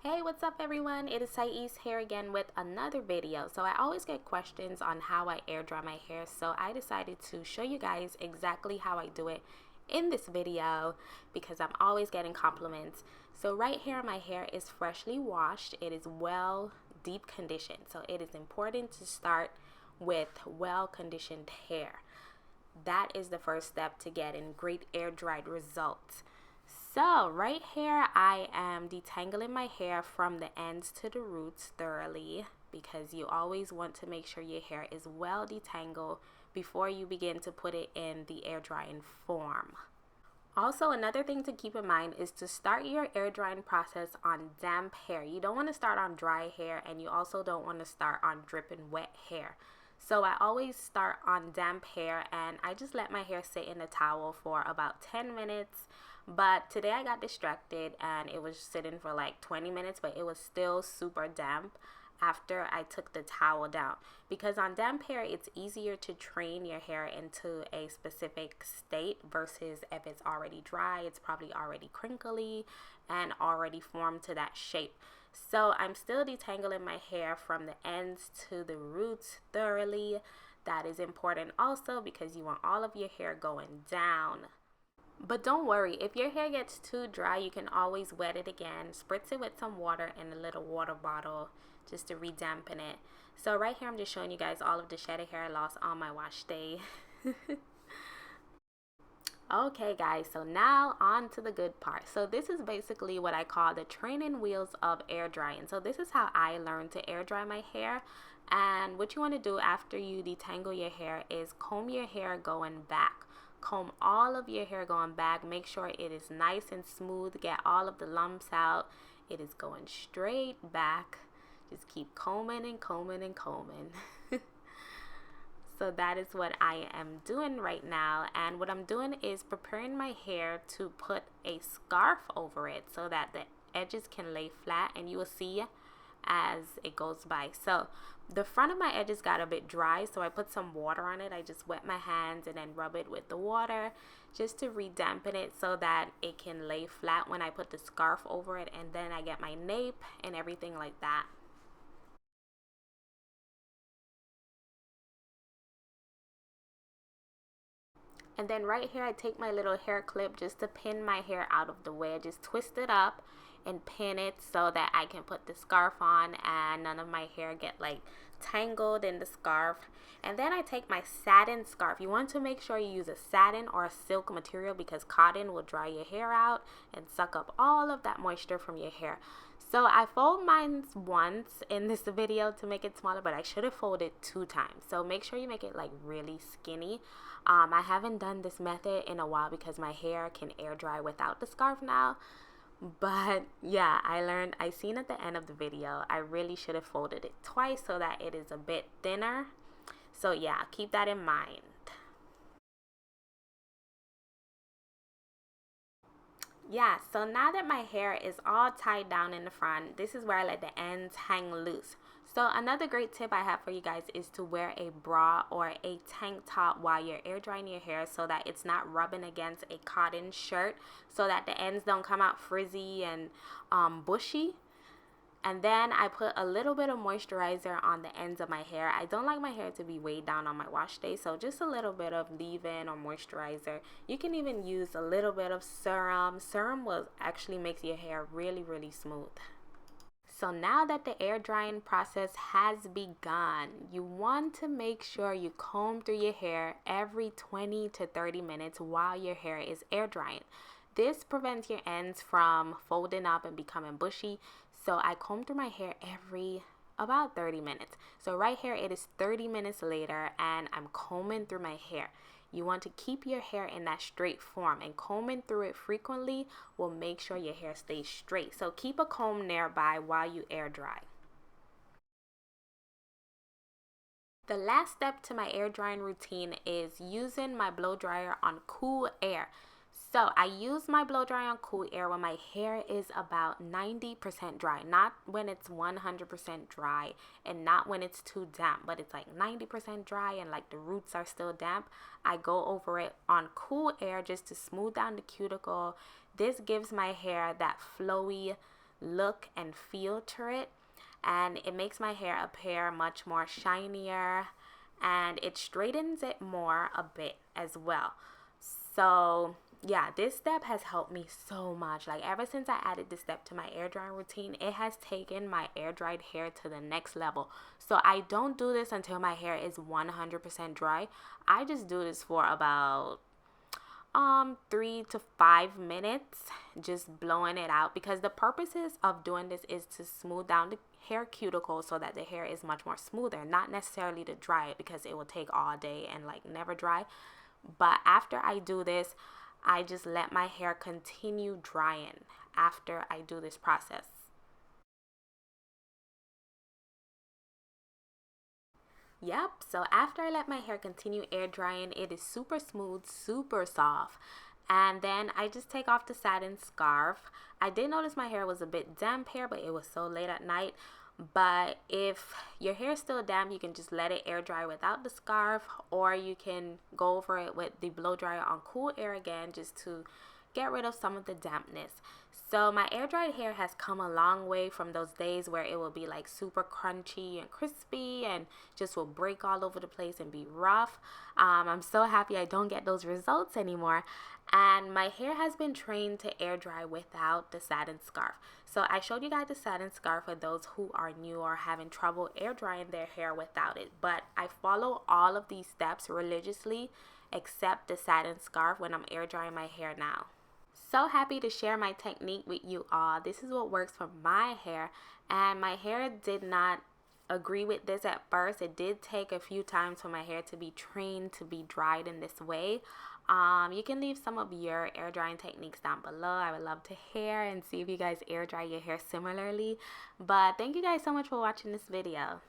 Hey, what's up everyone? It is Tyiece here again with another video. So I always get questions on how I air dry my hair, so I decided to show you guys exactly how I do it in this video because I'm always getting compliments. So right here my hair is freshly washed. It is well deep conditioned. So it is important to start with well conditioned hair. That is the first step to getting great air dried results. So right here I am detangling my hair from the ends to the roots thoroughly because you always want to make sure your hair is well detangled before you begin to put it in the air drying form. Also, another thing to keep in mind is to start your air drying process on damp hair. You don't want to start on dry hair, and you also don't want to start on dripping wet hair. So I always start on damp hair, and I just let my hair sit in a towel for about 10 minutes. But today I got distracted and it was sitting for like 20 minutes, but it was still super damp after I took the towel down, because on damp hair it's easier to train your hair into a specific state versus if it's already dry. It's probably already crinkly and already formed to that shape. So I'm still detangling my hair from the ends to the roots thoroughly. That is important also because you want all of your hair going down. But don't worry, if your hair gets too dry, you can always wet it again. Spritz it with some water in a little water bottle just to re-dampen it. So right here, I'm just showing you guys all of the shedded hair I lost on my wash day. Okay guys, so now on to the good part. So this is basically what I call the training wheels of air drying. So this is how I learned to air dry my hair. And what you want to do after you detangle your hair is comb your hair going back. Comb all of your hair going back. Make sure it is nice and smooth. Get all of the lumps out. It is going straight back. Just keep combing and combing and combing. So that is what I am doing right now, and what I'm doing is preparing my hair to put a scarf over it so that the edges can lay flat, and you will see as it goes by. So the front of my edges got a bit dry, so I put some water on it. I just wet my hands and then rub it with the water just to re-dampen it so that it can lay flat when I put the scarf over it, and then I get my nape and everything like that. And then right here I take my little hair clip just to pin my hair out of the way. I just twist it up and pin it so that I can put the scarf on and none of my hair get like tangled in the scarf. And then I take my satin scarf. You want to make sure you use a satin or a silk material because cotton will dry your hair out and suck up all of that moisture from your hair. So I fold mine once in this video to make it smaller, but I should have folded 2 times. So make sure you make it like really skinny. I haven't done this method in a while because my hair can air dry without the scarf now. But yeah, I seen at the end of the video, I really should have folded it twice so that it is a bit thinner. So yeah, keep that in mind. Yeah, so now that my hair is all tied down in the front, this is where I let the ends hang loose. So another great tip I have for you guys is to wear a bra or a tank top while you're air drying your hair so that it's not rubbing against a cotton shirt, so that the ends don't come out frizzy and bushy. And then I put a little bit of moisturizer on the ends of my hair. I don't like my hair to be weighed down on my wash day, so just a little bit of leave-in or moisturizer. You can even use a little bit of serum. Serum will actually makes your hair really, really smooth. So now that the air drying process has begun, you want to make sure you comb through your hair every 20 to 30 minutes while your hair is air drying. This prevents your ends from folding up and becoming bushy. So I comb through my hair every about 30 minutes. So right here it is 30 minutes later and I'm combing through my hair. You want to keep your hair in that straight form, and combing through it frequently will make sure your hair stays straight. So keep a comb nearby while you air dry. The last step to my air drying routine is using my blow dryer on cool air. So I use my blow dryer on cool air when my hair is about 90% dry, not when it's 100% dry and not when it's too damp, but it's like 90% dry and like the roots are still damp. I go over it on cool air just to smooth down the cuticle. This gives my hair that flowy look and feel to it, and it makes my hair appear much more shinier, and it straightens it more a bit as well. So yeah, this step has helped me so much. Like ever since I added this step to my air drying routine, it has taken my air dried hair to the next level. So I don't do this until my hair is 100% dry. I just do this for about 3 to 5 minutes, just blowing it out, because the purposes of doing this is to smooth down the hair cuticle so that the hair is much more smoother, not necessarily to dry it, because it will take all day and like never dry. But after I do this, I just let my hair continue drying after I do this process. Yep, so after I let my hair continue air drying, it is super smooth, super soft. And then I just take off the satin scarf. I did notice my hair was a bit damp here, but it was so late at night. But if your hair is still damp, you can just let it air dry without the scarf, or you can go over it with the blow dryer on cool air again, just to get rid of some of the dampness. So my air dried hair has come a long way from those days where it will be like super crunchy and crispy and just will break all over the place and be rough. I'm so happy I don't get those results anymore. And my hair has been trained to air dry without the satin scarf. So I showed you guys the satin scarf for those who are new or having trouble air drying their hair without it. But I follow all of these steps religiously except the satin scarf when I'm air drying my hair now. So happy to share my technique with you all. This is what works for my hair, and my hair did not agree with this at first. It did take a few times for my hair to be trained to be dried in this way. You can leave some of your air drying techniques down below. I would love to hear and see if you guys air dry your hair similarly. But thank you guys so much for watching this video.